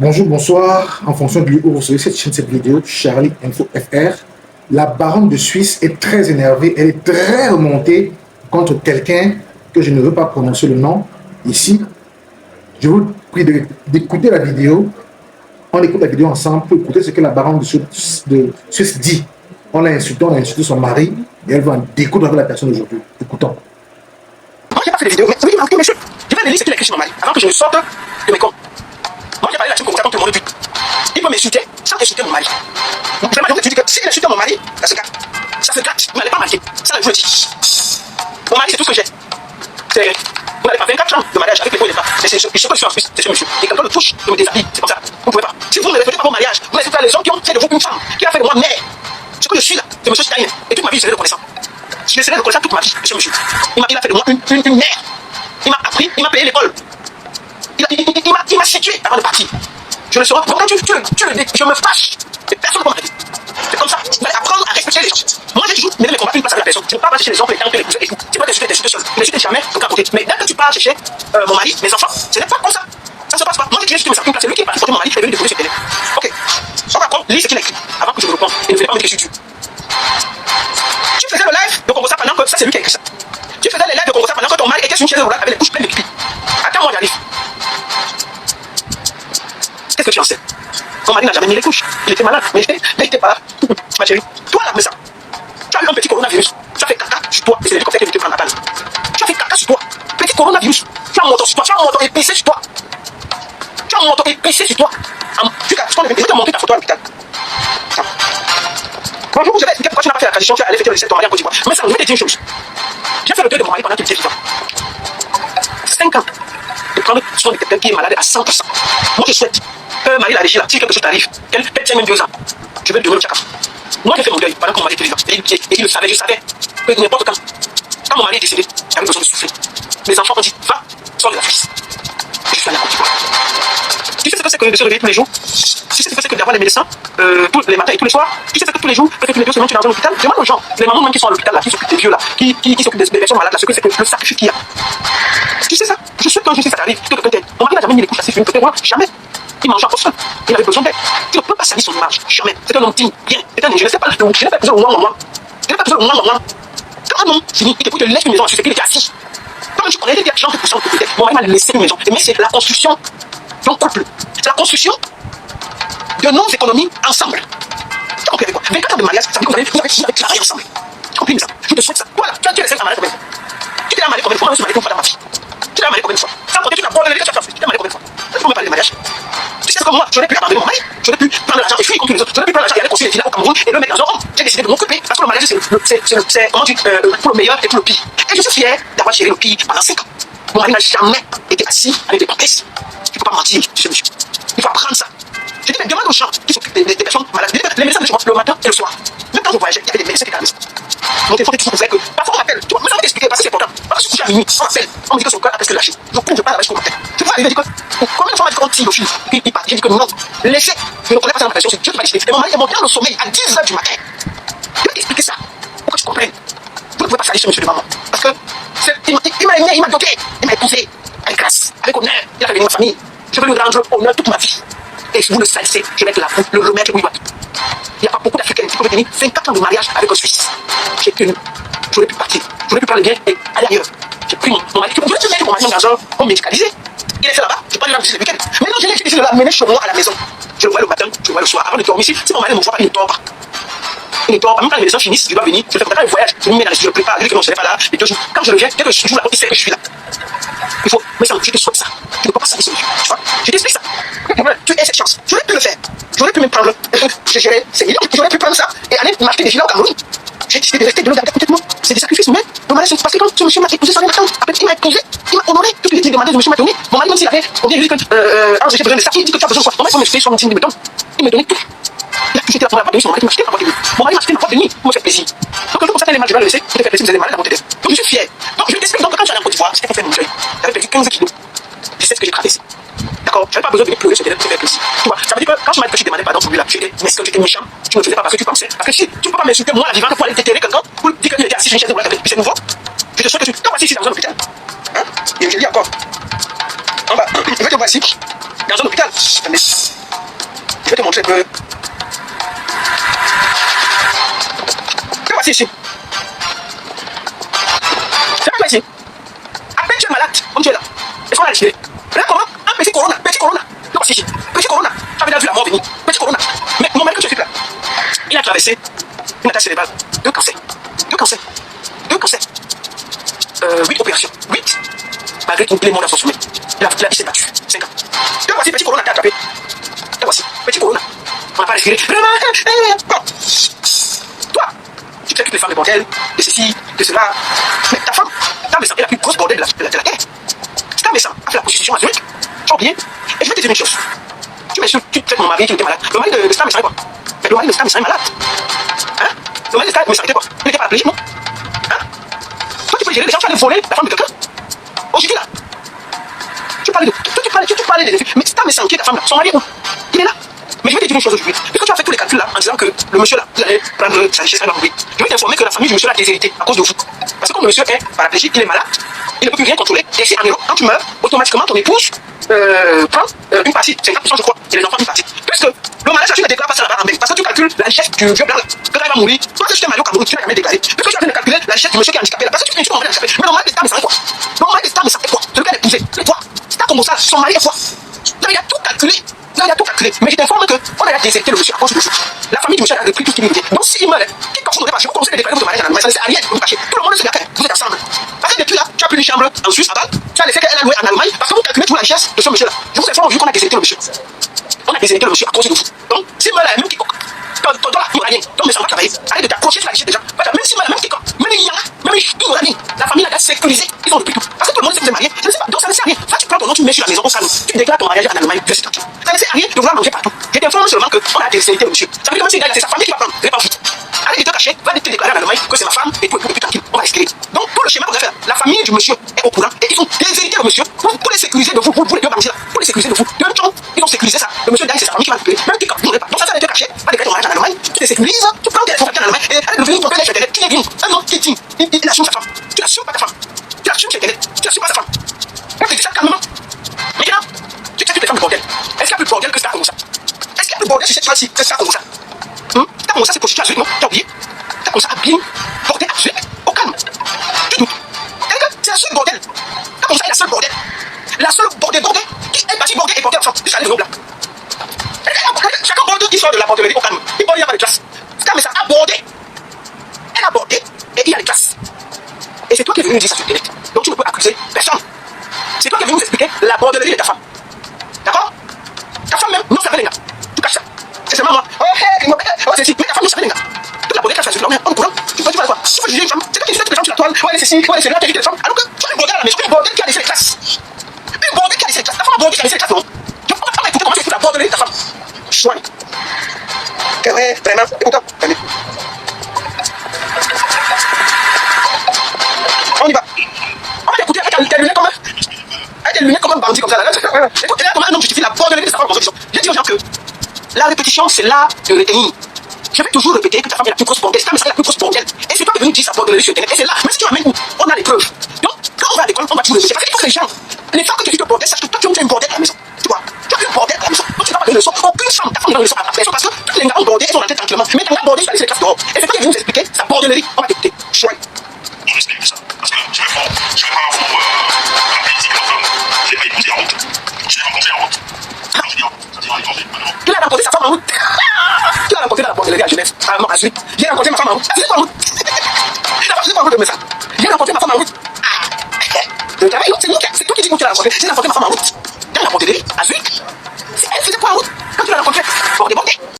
Bonjour, bonsoir. En fonction de lieu où vous recevez cette chaîne, cette vidéo, Charlie Info FR, la baronne de Suisse est très énervée. Elle est très remontée contre quelqu'un que je ne veux pas prononcer le nom ici. Je vous prie d'écouter la vidéo. On écoute la vidéo ensemble pour écouter ce que la baronne de Suisse dit. On l'a insulté son mari et elle va en découdre avec la personne aujourd'hui. Écoutons. Moi, j'ai pas fait de vidéo, mais oui, monsieur, je vais les lire ce qu'il a écrit sur mon mari avant que je ne sorte de mes comptes. Moi, j'ai parlé là-dessus comme ça contre mon but. Il peut m'insulter sans insulter mon mari. Donc, vraiment, je dis que s'il insulte mon mari, ça se gâte. Ça se gâte. Vous n'allez pas marquer. Ça, je vous le dis. Mon mari, c'est tout ce que j'ai. Vous n'allez pas 24 ans de mariage avec les points de départ. Mais c'est ce que je suis en Suisse, c'est ce monsieur. Et quand on le touche, je me déshabille. C'est comme ça. Vous ne pouvez pas. Si vous ne respectez pas vos mariages, vous respectez pas les hommes qui ont fait de vous une femme, qui a fait de moi mère. Ce que je suis là, c'est monsieur Stein. Et toute ma vie, je serai reconnaissant. Je serai reconnaissant toute ma vie, monsieur. Il a fait de moi une mère. Il m'a appris, il m'a payé l'école. Il m'a situé avant de partir. Je le serai. Quand tu le dis, je me fâche. Et personne ne peut m'arrêter. C'est comme ça. Vous allez apprendre à respecter les gens. Moi, j'ai toujours mené mes combats une place avec la personne. Je ne pars pas chercher les gens pour les temps, les cousins et tout. Tu peux t'insulter seul. Je n'insulte jamais de côté. Mais dès que tu pars chercher mon mari, mes enfants, ce n'est pas comme ça. Ça se passe pas. Moi, j'ai créé une place. C'est lui qui est parti porter mon mari, qui est venu découvrir ce télé. Ok. On va prendre, lis ce qu'il a écrit avant que je me réponde. Et ne venez pas me dire que je suis Dieu. Tu faisais le live de Congo ça pendant que ça, c'est lui qui a écrit ça. Tu faisais les lives de Congo ça pendant que ton mari était sur une chaise roulante avec les couches pleines de pipi. Attends-moi, j'arrive. Qu'est-ce que tu en sais? Mon mari n'a jamais mis les couches. Il était malade, mais il était pas là. Ma chérie, toi là, mais ça. Tu as eu un petit coronavirus. Tu as fait caca sur toi. Et c'est l'hélicoptère qui est venu te prendre la balle. Tu as fait caca sur toi. Petit coronavirus. Tu as un moto sur toi. Tu as un moto épicé sur toi. Tu as un moto épicé sur toi. Tu as montré ta photo à l'hôpital. Bonjour, je vais expliquer pourquoi tu n'as pas fait la tradition. Tu es allé fêter le décès de ton mari en Côte d'Ivoire. Mais ça, je vais te dire une chose. J'ai fait le deuil de mon mari pendant qu'il était vivant. 5 ans. De prendre soin de quelqu'un qui est malade à 100%. Moi, je souhaite que Marie la régie là, si quelque chose t'arrive, qu'elle pète même 2 ans. Je vais te donner le chakra. Moi, j'ai fait mon deuil pendant que mon mari était vivant. Et il le savait, je savais que n'importe quand mon mari est décédé, j'avais besoin de souffler. Mes enfants ont dit, va, sors de la Suisse. Je suis allé à Côte d'Ivoire. Tu sais ce que c'est que de se réveiller tous les jours? Tu sais ce que c'est que d'avoir les médecins tous les matins et tous les soirs? Tu sais ce que tous les jours, peut-être les 2 semaines, tu es dans un hôpital? Demande aux gens, les mamans même qui sont à l'hôpital là, qui s'occupent des vieux là, qui s'occupent des personnes malades là, ce que c'est que le sacrifice qu'il y a. Tu sais ça? Je sais quand je sais ça t'arrive, que quelqu'un t'aide. Mon mari n'a jamais mis les couches assises sur une côté, voilà, jamais. Il mangeait en poisson. Il avait besoin d'aide. Tu ne peux pas salir son image. Jamais. C'est un homme digne. Bien. C'est un homme. Je ne sais pas. Je n'ai pas besoin de moi. Je n'ai pas besoin de moi. Quand un homme finit, il te laisse une maison. C'est qu'il était assis. Quand tu connais des gens qui poussent en côté, mon mari m'a laissé une maison. Mais c'est la construction d'un couple. C'est la construction de nos économies ensemble. Tu as compris avec quoi? 24 ans de mariage, ça veut dire que vous avez travaillé ensemble. Tu as compris ça? Je te souhaite ça. Voilà. Tu as laissé un mariage combien de fois? Tu t'es marié combien de fois? Moi, je me suis marié une fois dans ma vie. Tu t'es marié combien de fois? Sans compter, tu n'as pas de l'éducation. Tu t'es marié combien de fois? Tu peux me parler de mariage? Tu sais comme moi, j'aurais pu abandonner mon mari, j'aurais pu prendre l'argent et fuir comme tous les autres, j'aurais pu prendre l'argent et aller construire des villas au Cameroun et le mettre dans un homme. J'ai décidé de m'occuper parce que le mariage c'est comment dire, pour le meilleur et pour le pire. Et je suis fier d'avoir géré le pire pendant 5 ans. Mon mari n'a jamais été assis avec des pancasses. Tu ne peux pas mentir, tu sais monsieur. Il faut apprendre ça. Je dis, mais demande aux gens qui s'occupent des personnes malades. Les médecins le matin et le soir. Même quand je voyageais, il y avait des médecins qui étaient à la maison. Mon téléphone est toujours ouvert que parfois on m'appelle. Tu vois, mais ça va t'expliquer parce que c'est important. Parce que je suis à minuit, on m'appelle. On me dit que son cœur a presque lâché. Je cours, je parle avec ce matin. Tu vois, il dit que combien de fois on m'a dit qu'on tire au fil? Il part. J'ai dit que non. Laissez. Je ne connais pas cette impression, c'est Dieu qui m'a décidé. Et mon mari est monté dans le sommeil à 10h du matin. Je vais t'expliquer ça. Pour que tu comprennes. Vous ne pouvez pas salir ce monsieur de maman. Parce que il m'a aimé, il m'a doté, il m'a épousé avec grâce, avec honneur. Il a fait venir ma famille. Je veux lui rendre honneur toute ma vie. Et si vous le salissez, je vais être là pour le remettre où il doit. Il n'y a pas beaucoup d'Africains qui peuvent tenir 24 ans de mariage avec un Suisse. J'ai tenu. J'aurais pu partir. J'aurais pu prendre le bien et aller ailleurs. J'ai pris mon mari. Je voulais te mettre mon mari dans un home médicalisé. Il est fait là-bas. Je parle de la visite le week-end. Maintenant, j'ai décidé de l'amener chez moi à la maison. Je le vois le matin, je le vois le soir. Avant de dormir ici, si mon mari ne me voit pas, il ne dort pas. Il ne dort pas. Même quand les médecins finissent, je dois venir. Je fais quand il voyage. Je me mets dans les studios, je prépare. Je dis que non, je ne serai pas là. Les 2 jours. Quand je reviens, dès que je joue là, il sait que je suis là. Il faut. Mais ça, je te souhaite ça. Tu ne peux pas salir ce monsieur. Tu vois? Je t'explique ça. Tu as cette chance. J'aurais pu le faire. J'aurais pu me prendre. J'ai géré ces millions. J'aurais pu prendre ça et aller m'acheter des villas au Cameroun. J'ai décidé de rester de l'autre côté de moi. C'est des sacrifices, mais mon mari, parce que quand ce monsieur m'a épousé sans rien attendre, après il m'a épousé, il m'a honoré. Tout ce qu'il demandé, ce monsieur m'a donné. Mon mari, même s'il avait, on vient lui dire que j'ai besoin de ça, il dit que tu as besoin de quoi? Mon mari, quand je fais sur mon team, il me donne. Il me donnait tout. Il a toujours été là pour ma boîte de nuit, mon mari m'a acheté ma boîte de nuit. Mon mari m'a acheté ma boîte de nuit pour me faire plaisir. Donc, le jour où ça les mal, je vais le laisser, il te fait plaisir, vous avez mal à la montée. Donc, je suis fier. Donc, je t'explique, donc, quand j'allais en Côte d'Ivoire, c'était pour faire mon deuil. J'avais perdu 15 kilos. Je sais ce que j'ai traversé. D'accord? J'avais pas besoin de pleurer, c'était pour faire plaisir. Tu vois? Ça veut dire que quand je m'as dit que je demandais pardon pour lui là, j'étais méchant, tu ne le faisais pas parce que tu pensais. Parce que si tu ne peux pas m'insulter, moi, la vivante, pour aller déterrer quelqu'un, pour dire qu'il était assis sur une chaise de roulette, puis c'est nouveau. Je te souhaite que tu t'envoies ici dans un hôpital. Hein? Et je dis encore. En bas, je vais te voir ici. dans un hôpital. Attendez. Je vais te montrer que... Que voici ici. C'est pas ici. À peine tu es malade, comme tu es là. Est-ce qu'on a retiré? Regarde comment un petit corona. Le voici ici. Petit corona. Tu avais déjà vu la mort venir. Petit corona. Mais mon mari que tu expliques là, il a traversé une attaque cérébrale. 2 cancers. 8 opérations. 8. Malgré tout, les mondes sont soumis. Il s'est battu. 5 ans. Te voici, petit corona, t'as attrapé. Te voici, petit corona. On n'a pas respiré. Bon. Toi, tu fais toutes les femmes de bordel, de ceci, de cela. Mais ta femme est la plus grosse bordel de la terre. Ta médecin a fait la prostitution à Zurich. Tu as oublié? Et je vais te dire une chose. Tu traites mon mari qui était malade. Le mari de Star Messin est quoi? Mais le mari de Star Messin est malade. Hein? Le mari de Star Messin était quoi? Il n'était pas paraplégique, non? Hein? Toi, tu peux gérer les gens, tu vas aller voler la femme de quelqu'un? Oh, j'ai dit là. Tu parlais des... Mais Star Messin qui est ta femme là, son mari est où? Il est là. Mais je vais te dire une chose aujourd'hui. Parce que tu as fait tous les calculs là en disant que le monsieur là, il allait prendre sa richesse, oui. Je vais t'informer que la famille du monsieur là a déshérité à cause de vous. Parce que comme le monsieur est paraplégique, il est malade, il ne peut plus rien contrôler. Et c'est en euros, quand tu meurs, automatiquement ton épouse prend une partie, 50% je crois, et les enfants une partie. Puisque le mariage, tu ne déclares pas ça là-bas en Belgique. Parce que tu calcules la richesse du vieux blanc là. Que quand il va mourir, toi que tu t'es marié au Cameroun, tu n'as jamais déclaré. Puisque tu as de calculer la richesse du monsieur qui est handicapé là. Parce que tu m'en handicapé. Mais le mari des Stars, mais ça fait quoi? Le mari des Stars, mais ça fait quoi? Celui qui a épousé, c'est quoi? C'est comme ça, son mari est quoi? Il a tout calculé. Il a tout calculé. Mais je t'informe qu'on a déserté le monsieur à cause de vous. La famille du monsieur a repris tout ce qu'il méritait. Donc s'il meurt, qui comme vous n'aurez pas, je vous conseille de déclarer votre mariage en Allemagne. Ça ne sert à rien de vous cacher. Tout le monde sait bien que vous êtes ensemble. Parce que depuis là, tu as pris une chambre en Suisse, à Bâle. Tu as laissé qu'elle a loué en Allemagne. Parce que vous calculez toute la richesse de ce monsieur-là. Je vous informe vu qu'on a déserté le monsieur. On a déserté le monsieur à cause de vous. Donc s'il meurt là, même quiconque. Dans la il n'y aura rien. Donc mais ça va travailler. Arrête de t'accrocher sur la richesse des gens. Même s'il meurt là, même quiconque. Même il y en a. Même il n'y aura rien. La famille là, sécurisée. Ils ont depuis tout. Parce que tout le monde sait que vous êtes mariés. Je ne sais pas. Donc ça ne sert à rien. Ça, tu prends ton nom, tu mets sur la maison au salon. Tu déclares ton mariage en Allemagne. Ça ne sert à rien de vouloir manger partout. Je t'informe seulement qu'on a déserté le monsieur. Ça veut dire que c'est sa famille qui va prendre. C'est pas vous. Arrête de te cacher. Va te déclarer en Allemagne que c'est ma femme et tout et puis tranquille. On va respirer. Donc tout le schéma qu'on a fait, la famille du monsieur est au courant et ils ont déshérité le monsieur pour les sécuriser de vous. Vous les deux manger là. Pour les sécuriser de vous. De même chose, ils ont sécurisé ça. Le monsieur gagne, c'est sa famille qui va récupérer. Même quand vous n'aurez pas. Donc ça sert à te cacher. Va déclarer ton mariage en Allemagne. Tu te sécurises. Tu prends tes responsabilités en Allemagne et arrête de venir tromper les sur internet. Qui est digne? Un homme qui est digne. Il assume sa femme. Tu n'assumes pas ta femme. Tu assumes sur internet. Tu n'assumes pas sa femme. On te dit ça calmement. Maintenant, tu sais toutes les femmes de bordel. Est-ce qu'il y a plus de bordel que ça comme ça? Est-ce qu'il y a plus de bordel sur cette fois-ci que ça comme ça? Ça comme ça, c'est prostitué à Zurich, non? T'as oublié? Ça comme ça, à bien porté à Zurich, au calme. Tu doutes. C'est la seule bordel. Ça comme ça, est la seule bordel. La seule bordel qui est partie bordel et portée ensemble. Jusqu'à l'événement blanc. Chacun borde qui sort de la bordellerie au calme. Il n'y a pas de classe. Ça, mais ça a bordé. Elle a bordé et il y a les classes. Et c'est toi qui es venu nous dire ça sur Internet. Donc tu ne peux accuser personne. C'est toi qui es venu nous expliquer la bordellerie de ta femme. D'accord? Ta femme même, non, ça fait les gars. Tu caches ça. C'est seulement moi. Oh, c'est si. Mais ta femme, non, ça fait les gars. Toute la bordelle qu'elle fait sur l'homme, on est au courant. Tu peux quoi? Si tu veux juger une femme, c'est toi qui juges toutes les femmes sur la toile. Ouais, elle est ceci, ouais, elle est celle-là, tu juges les femmes. Alors que tu as une bordelle à la maison, une bordelle qui a laissé les classes. Une bordelle qui a laissé les classes. Ta femme a bordelle qui a laissé les classes, non? Tu peux pas écouter comment tu fous la bordellerie de ta femme. Chouin. Ouais, vraiment. Écoute-toi. On y va. On va écouter avec tes lunettes comme un bandit comme ça. Écoute, là, comment un homme justifie la bordellerie de sa femme dans son J'ai dit aux gens que la répétition, c'est l'art de retenir. Je vais toujours répéter que ta femme est la plus grosse bordelle. C'est la plus grosse bordelle. Et c'est toi qui es venu dire sa bordellerie sur Internet. Et c'est là. Même si tu m'amènes où on a les preuves. Donc, quand on va à l'école, on va toujours répéter. Parce qu'il faut que les gens, les femmes que tu dis de bordel, sachent que toi, tu as une bordel à la maison. Tu vois, tu as une bordel à la maison. Donc, tu n'as pas de leçon. Aucune femme, ta femme n'a de leçon à personne. Parce que toutes les gars ont bordé, elles sont rentrées tranquillement. Mais quand tu as bordé, tu vas laisser les classes dehors. Et c'est toi qui es venu nous expliquer sa bordellerie. On va t'écouter. Chouette. On explique ça. Parce que je vais pas vous la politique de femme. Je l'ai pas épousé en route. Je l'ai rencontré en route. Il a rencontré sa femme en route. Il a rencontré dans la bordellerie à Genève. Non, à Zurich. J'ai rencontré ma femme en route. Il a pas en route de ça. J'ai rencontré ma femme en route. C'est toi qui dis que tu l'as rencontré. J'ai rencontré ma femme en route. Dans la bordellerie à Zurich. Elle faisait quoi en route? Quand tu l'as rencontré? Bordé.